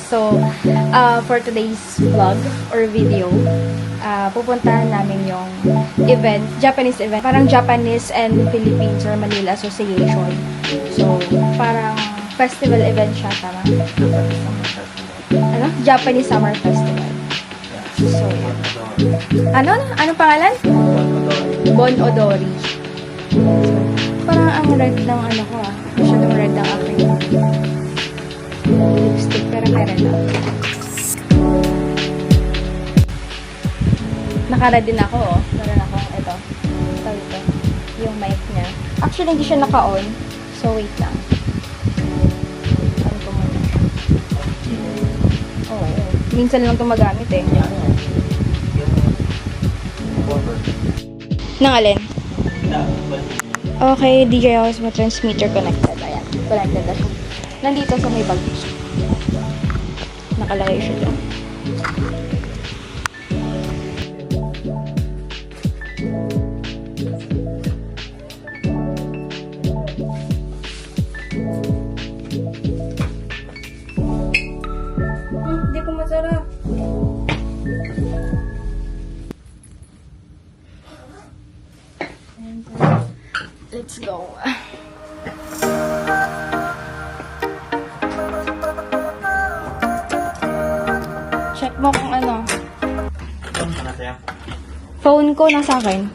So, for today's vlog or video, pupuntahan namin yung event, Japanese event. Parang Japanese and Philippines or Manila Association. So, parang festival event siya, tama? Ano? Japanese Summer Festival. So, ano? Anong pangalan? Bon Odori. So, parang ang red ng ano ko masyadong red ang aking lipstick, pero meron na. Naka-red din ako, meron akong ito. Yung mic niya. Actually, hindi siya naka-on. So, wait lang. Ano ko muna? Oo. Minsan lang ito magamit eh. Nang alin? Okay, DJI Osmo transmitter connected. Ayan, connected na siya. Nandito sa may bag. Nakalagay siya dyan. Hindi ko masarap. Let's go. Check mo kung ano. Phone ko nasa akin.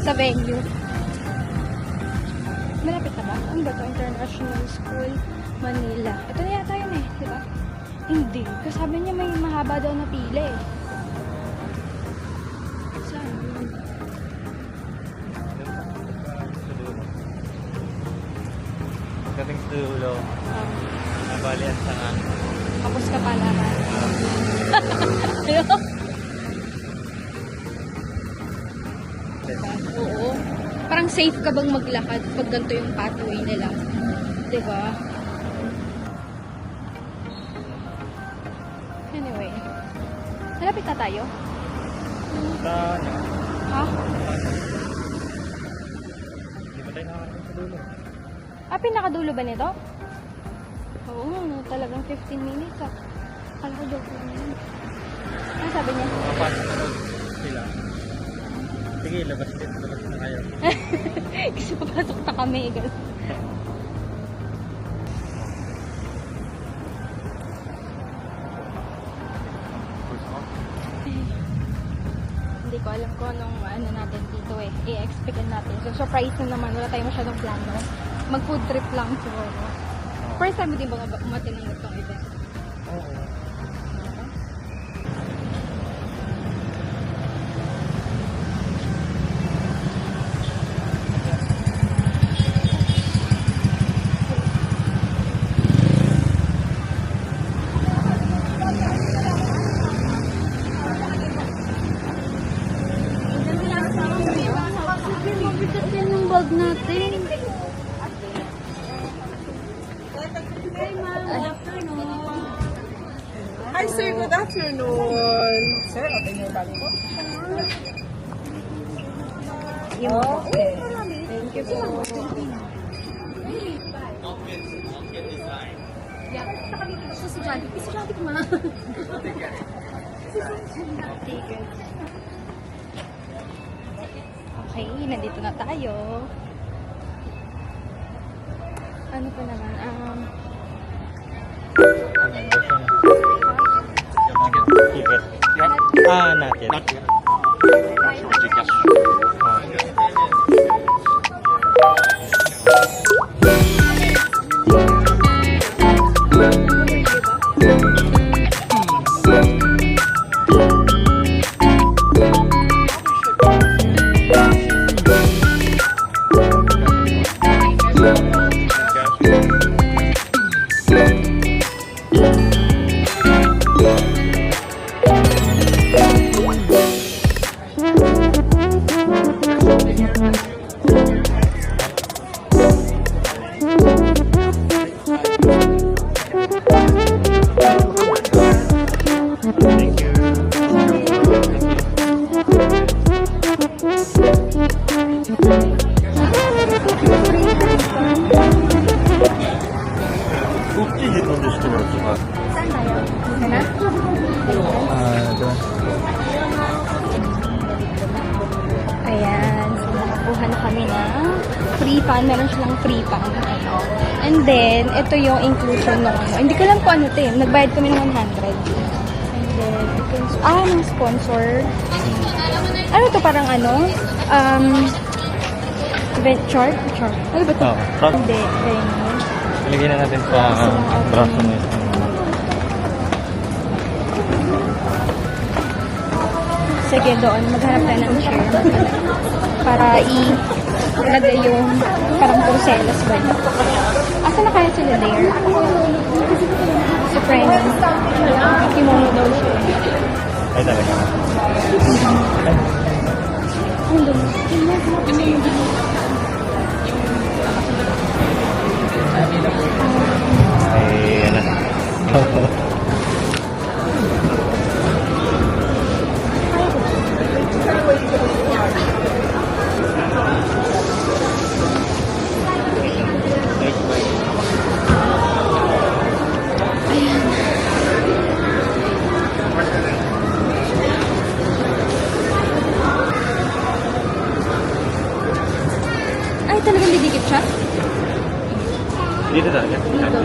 Sa venue. Malapit na ba? Ano ba ito? International School, Manila. Ito na yata yun eh, di ba? Hindi. Kasi sabi niya may mahaba daw na pila eh. Saan? Pagdating sa dulo, nabalian sa nga. Kapos ka pala ba? Oo. Parang safe ka bang maglakad pag ganito yung pathway nila? Diba? Anyway. Malapit na tayo? Ha? Hindi ba tayo nakakarating sa dulo? Pinakadulo ba nito? Oo, talagang 15 minutes Kala ko joke lang yun. Ano sabi niya? Makapasok na sila. Sige, labas na kayo. Kasi papasok na kami. Hindi ko alam kung anong ano natin dito eh. I-expect natin. So, surprise na naman. Wala tayong masyadong plano. Mag-food trip lang siguro. First time mo din ba umatin ng itong event? Oo. Bag natin. Hi sir, good afternoon. Sir, open your bag po. Okay. Thank you po. Si Jollibee ma. Okay, nandito na tayo. Ano pa naman? Ah, not yet. 꼭지지 던질 수도 없어. Saan tayo? Dito na? doon. Ayan. So, nakakuha na kami ng free pan. Meron silang free pan. Ano. And then, ito yung inclusion ng ano. Hindi ko alam kung ano ito eh. Nagbayad kami ng 100. And then, ito yung, ng sponsor. Ano to parang ano? Event chart? Chart. Ano ba to? Oh, chart. Hindi. Venue. Ilagay na natin sa braso mo yun. Sige, doon. Maghanap tayo ng share. Para ilagay yung parang porcelas ba yun? Asa na kaya sila there? Sa training. Kimono daw siya. Ay, talaga. Ay. Ano doon? Ay, ano. Ay, talagang didikit siya? Dito talaga. Dito.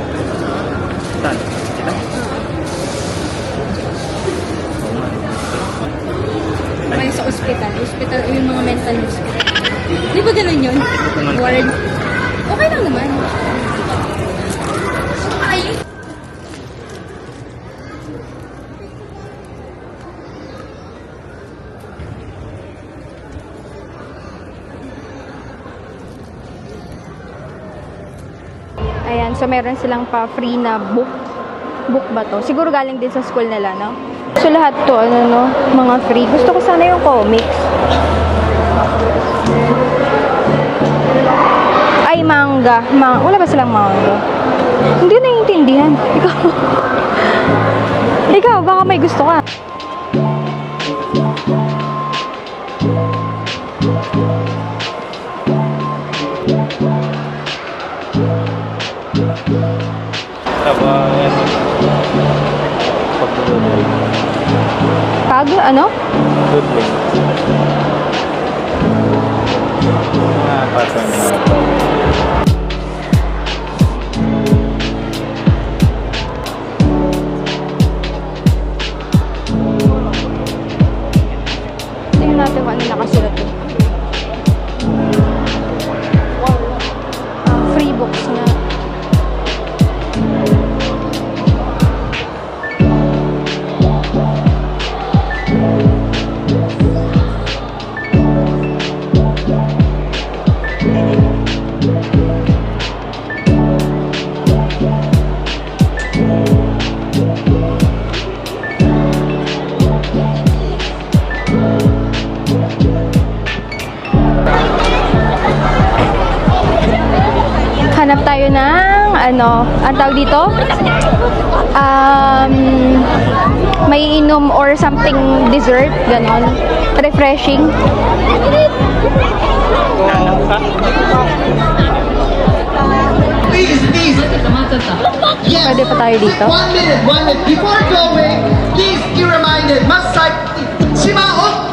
Saan? Kita? May sa ospital. Ospital, yung mga mental hospital. Di ba ganun yun? Ward. Okay lang naman. Ay! Ayan, so meron silang pa-free na book. Book ba to? Siguro galing din sa school nila, no? So lahat to, ano no, mga free. Gusto ko sana yung comics. Ay, manga. Wala ba silang manga? Hindi ko naiintindihan. Ikaw, baka may gusto ka. Tapos, pag-doodling. Pag, ano? Doodling. Pattern na. Tingnan natin kung ano nakasulat doon. Free books na. Hanap tayo ng ano, ang tawag dito? May inom or something dessert, ganon. Refreshing. Please. Yes. Pwede pa tayo dito. 1 minute. Before going, please be reminded, must like, Shimao!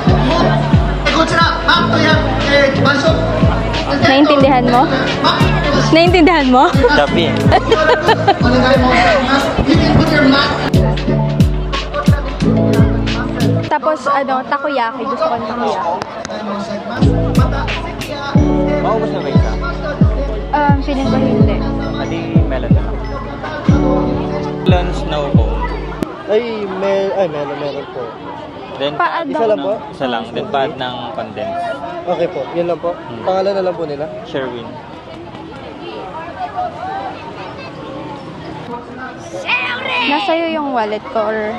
Naintindihan mo? Naintindihan mo? Tapi. You can put your mat. Tapos Tapos, takoyaki. Gusto ko ng takoyaki. Maubos na ba isa? Feeling ko hindi. Adi melon na lang. Melon snow po. meron po. Then, Pa-add Isa lang po? Isa lang. Then pa-add ng condense. Okay po, yun lang po. Pangalan na lang po nila. Sherwin. Nasa'yo yung wallet ko or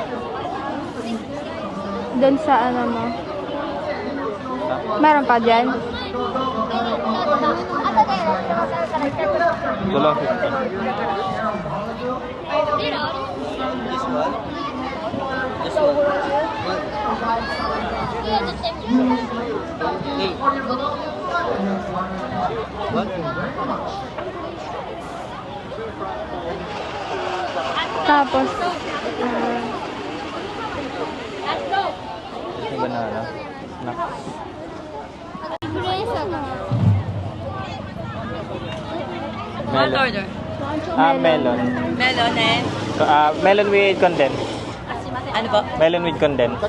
doon sa mo. Meron pa dyan? Ito lang 50. Tapos, Ito banana. Snack. Melon. Melon. Melon eh. Melon with condense. Ano po? Melon with condense.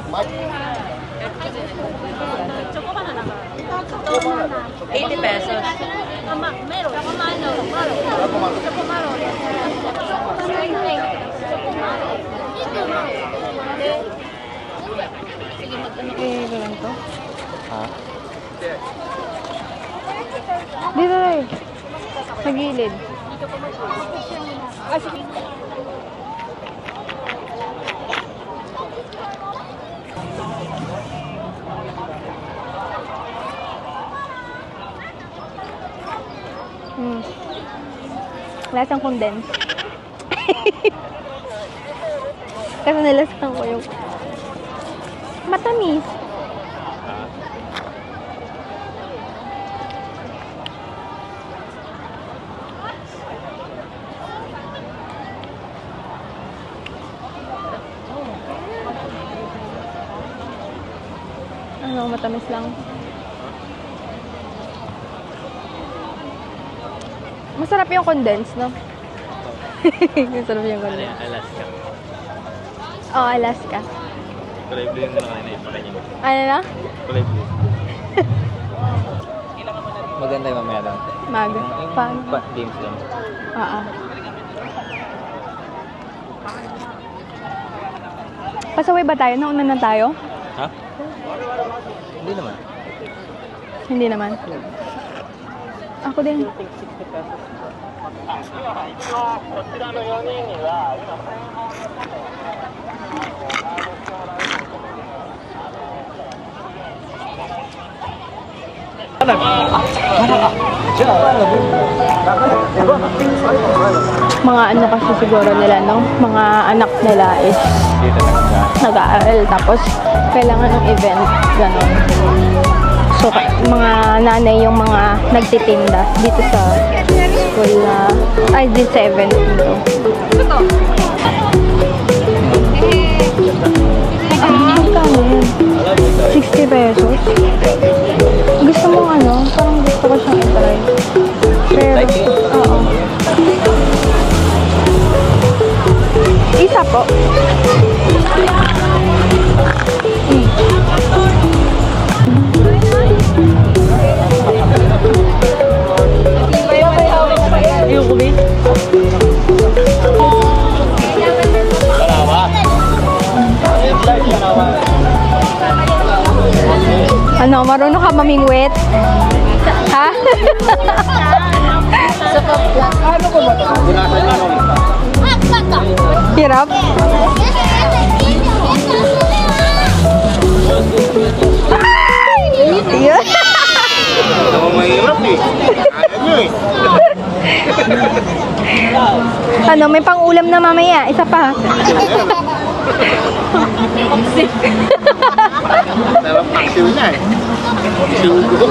80 pesos. ito lang to. Ha? Dito rin. Sa gilid. Lasang condense. Kasi nilasan ko yung matamis. Matamis lang. Masarap yung condense, no? Masarap yung condense. Alaska. Oh, Alaska. Kulay blue yung mga kanina ipakainin. Ano na? Kulay blue. Maganda yung mamaya lang. Maga. Paano? Games lang. Oo. Pasaway ba tayo? Nauna na tayo? Ha? Hindi naman. Hindi naman. Ako din. Mga ano kasi siguro nila, no? Mga anak nila is Dito na nga. nag-aaral tapos kailangan ng event, gano'n. So, mga nanay yung mga nagtitinda dito sa school na, ay, dito sa event dito. Magkano yun? 60 pesos? Gusto mo parang gusto ko siyang i-try. Pero, oo. Isa po. Ayoko ba? Marunong ka mamingwit? Ha? Hirap? Yun. Ako mahirap eh. May pang-ulam na mamaya. Isa pa. Pero paksiw na eh. Sugo.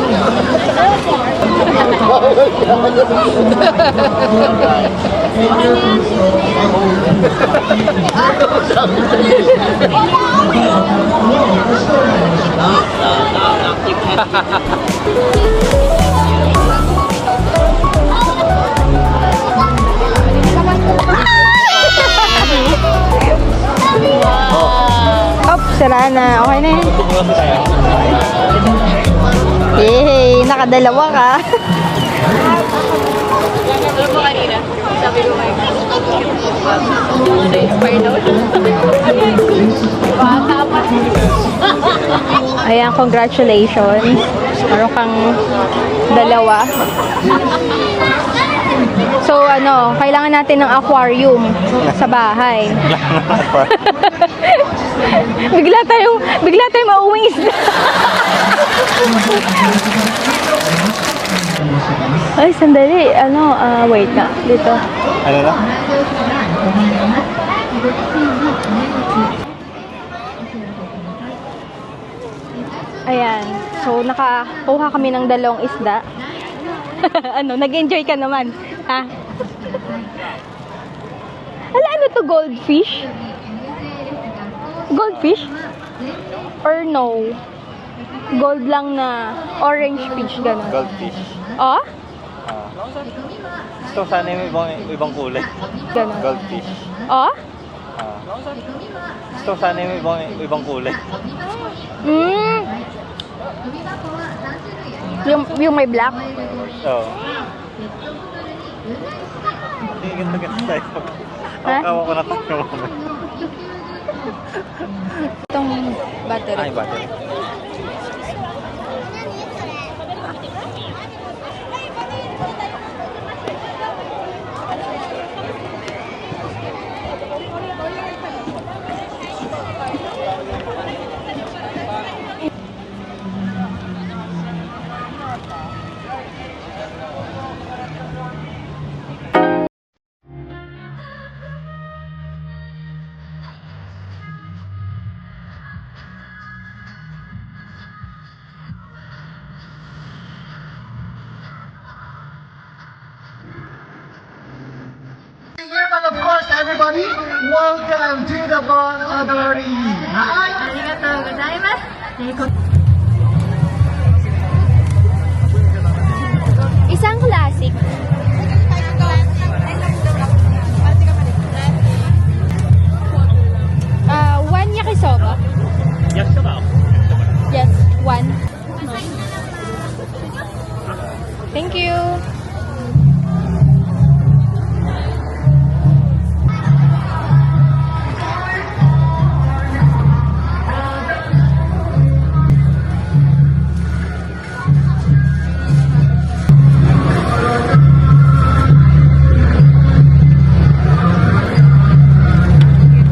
Oops, Sira na. Okay na yan. Tutuwa tayo. Yay! Nakadalawa ka. Alam mo kanina, sabi ko kayo, na-inspire daw. Bata pa. Ayan, congratulations. Meron kang dalawa. So, kailangan natin ng aquarium sa bahay. bigla tayong mauwing isda. Ay, sandali. Wait na. Dito. Ano na? Ayan. So, nakakuha kami ng dalawang isda. Nag-enjoy ka naman. Ha? Ano to? Goldfish? Goldfish? Or no? Gold lang na orange fish, gano'n. Goldfish. Oh? Gusto ko sana yung ibang kulay. Gano'n. Goldfish. Oh? Gusto ko sana yung ibang kulay. Mm. Yung may black? Oo. Hindi, ganda tayo. Ha? Kawa ko na tayo. Itong battery. Ay, battery. And of course, everybody, welcome to the Bon Authority. Isang classic. One yakisoba. Yes, ka ba? Yes, one. Thank you.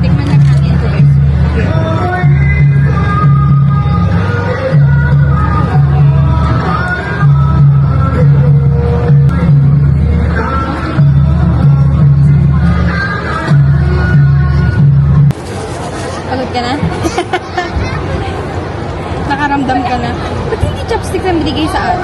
Tikman na natin ito, guys. Pagod ka na? Nakaramdam ka na? Ba't hindi chopstick na binigay sa atin?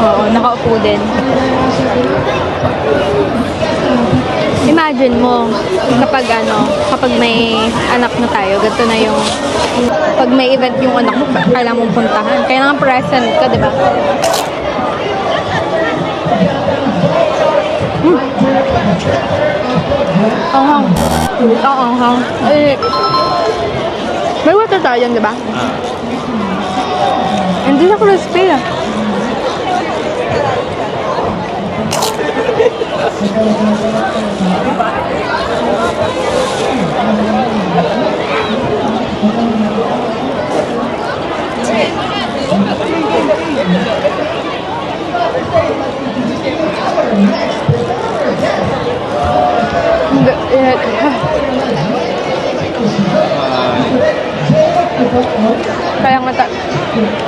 Oo, nakaupo din. Imagine mo, kapag may anak na tayo, ganito na yung, pag may event yung anak mo, kailangan mong puntahan. Kailangan present ka, di ba? Anghang. Oo, anghang. May water tayo dyan, di ba? Hindi na crispy ah. Kaya nga,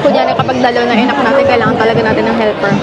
kunyari kapag dalaw na anak natin, kailangan talaga natin ng helper.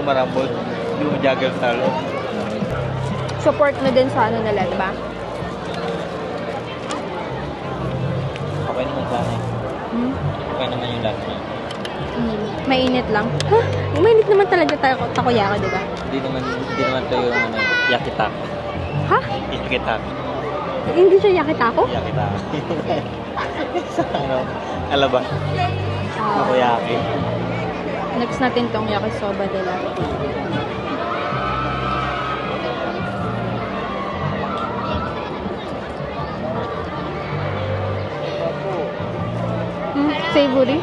marambol. Hindi mo juggle talo. Support na din sa ano nila, diba? Okay naman sana. Hmm? Okay naman yung last niya. Mainit lang. Ha? Mainit naman talaga takoyaki, diba? Hindi naman to yung ano, yakitaki. Ha? Yakitaki. Hindi siya yakitako? Yakitaki. Sa ano, alaba. Ah, Takoyaki. next natin tong yakisoba nila. Savory.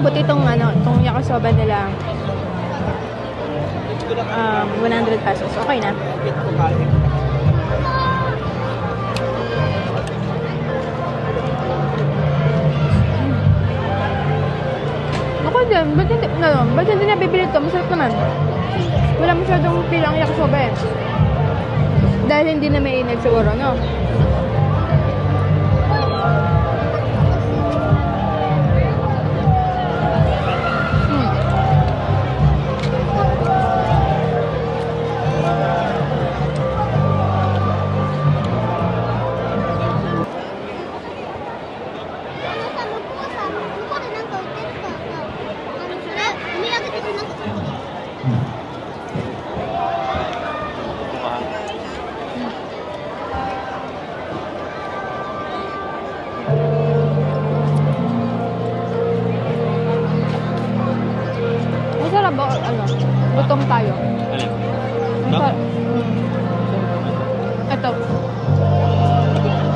Buti itong ano, itong yakisoba nila 100 pesos. Okay na. Ako din, ba't hindi nabibili ito? Masarap naman. Wala masyadong pilang yakisoba eh. Dahil hindi na mainit siguro, no? Masarap ba? Ano? Gutom tayo. Alin? Masarap. Ito.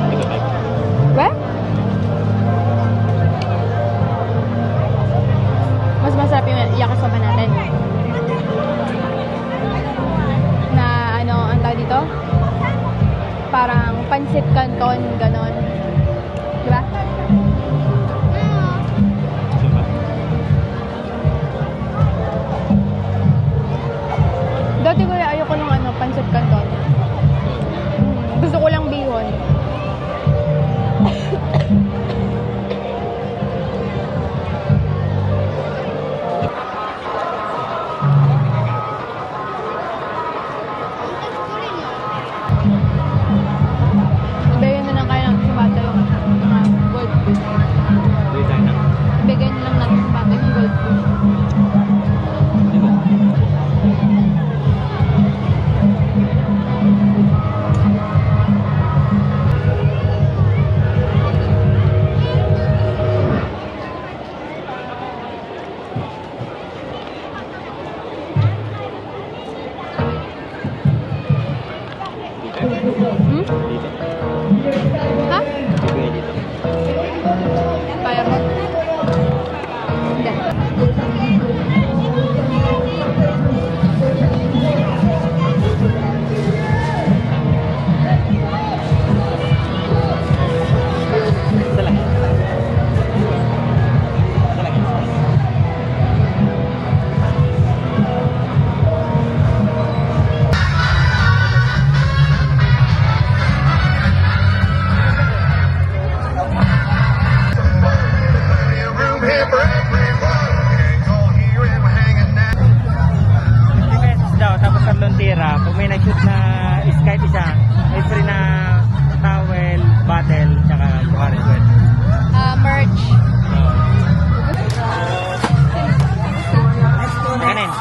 Hindi ko type. Ba? Mas masarap yung yakisoba natin. Na ano, ang tawag dito? Parang pansit canton, ganon. Diba? Diba? Dati ko ayoko nung ano, pansit canton. Gusto ko lang bihon. Ibigay na lang kaya natin sa bata yung mga gold food. Hindi tayo na. Ibigay na lang natin sa bata yung gold food. Diba? Hmm? Dito. Ha? Ibigay dito. Kaya mo? Hindi. Isa lang. Isa lang. Daw, tapos tatlong tira. Kung may nag-shoot na kahit isa, may free na towel, bottle, tsaka rin sweat. Merch. Kanin.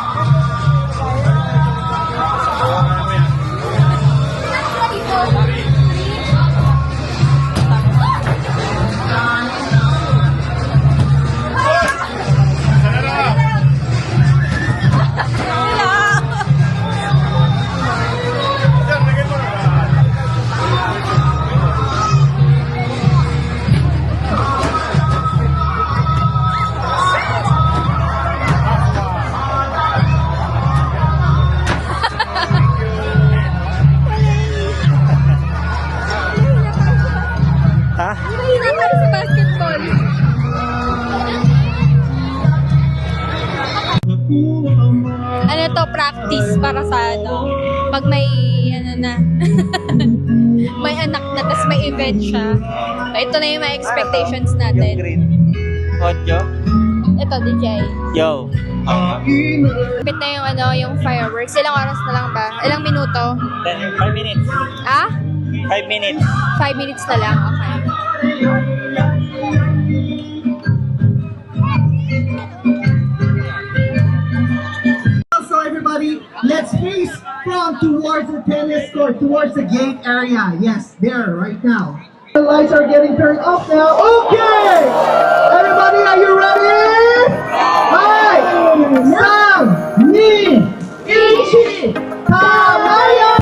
Ha? Hindi tayo sa basketball. Ano to, practice para sa ano, pag may, ano na, may anak na, tas may event siya. So, ito na yung mga expectations Yung natin. green. Audio. Ito, DJ. Yo. Bit na yung, ano, yung fireworks. Ilang oras na lang ba? Ilang minuto? 5 minutes. Ah? 5 minutes. 5 minutes na lang? Okay. So everybody, let's face from towards the tennis court, towards the gate area. Yes, there, right now. The lights are getting turned off now. Okay! Everybody, are you ready? Hi! Sam! Ni! Ichi! Kamaya!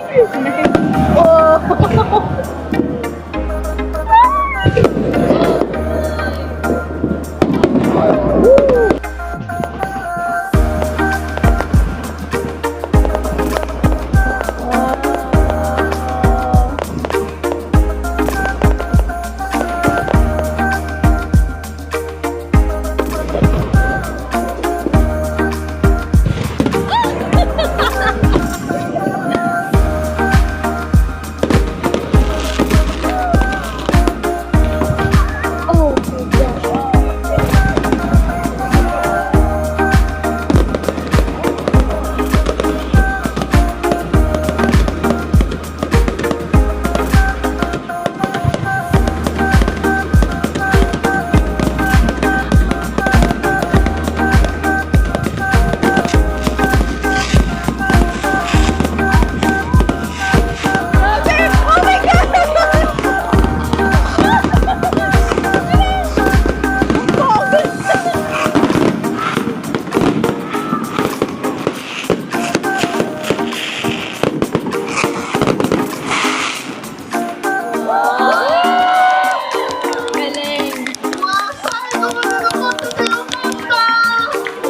Galing. Wow, sana naman naman ito yung kanta!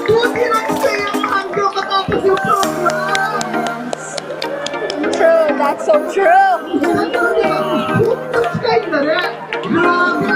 Buti lang sa'yo hanggang matapos yung program! True, that's so true. Kahit na rin! Grabe